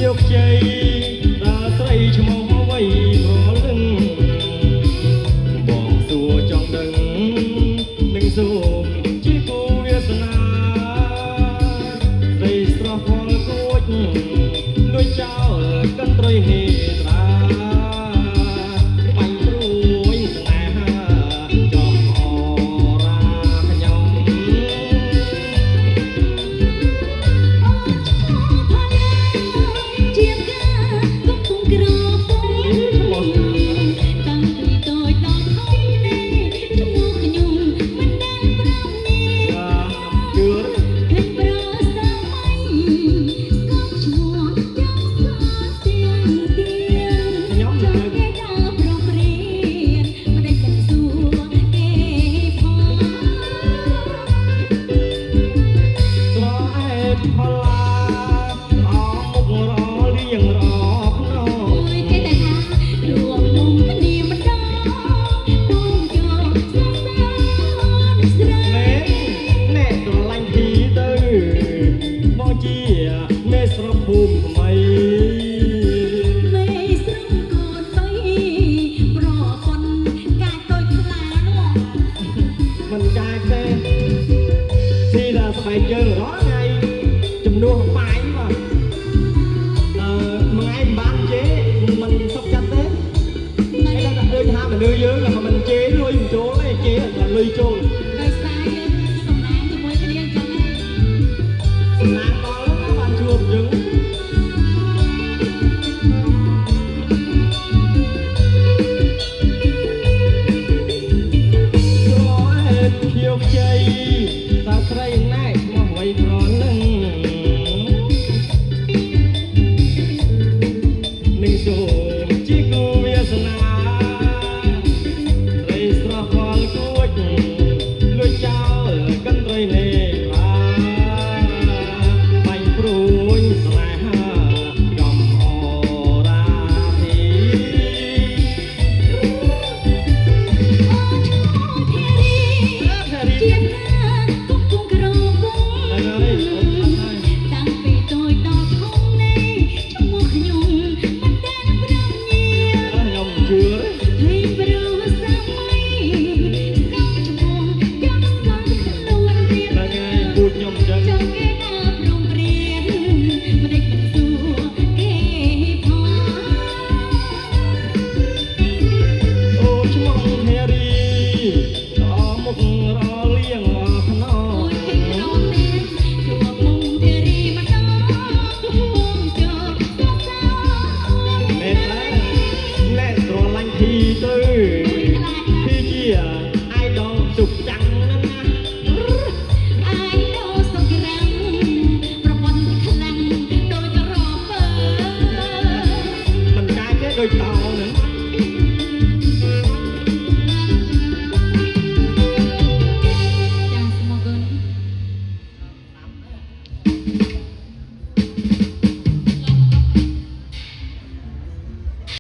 យកជ័យដល់ស្រីឈ្មោះអ្វីប្រលឹងបងសួរចង់ដឹងនឹងសូមជាគូវាសនាស្រីស្រស់ផលគួចដូចចោលកន្ត្រីហេត្រាបាញ់ព្រួយស្នេហាចោលអរាខ្ញុំជាការកំពុងក្រពុំតាំងពីតូចដល់ធំនេះឈ្មោះខ្ញុំមិនដែលប្រងនេះ ជឿ ឃើញប្រសាមៃស្គប់ឈ្មោះយ៉ាងស្អាតទៀងទៀងចង់គេដល់ប្រងព្រៀនមិនដែលចិត្តសួរគេផង ស្រអែបផល្លាល្អមុខរលៀងរភ្នោ មួយគេតែថារួមមុំគ្នាម្ដងពងយកស្នេហ៍ស្រី មែនអ្នកស្រឡាញ់ទីទៅបងជាមេស្រុកភូមិ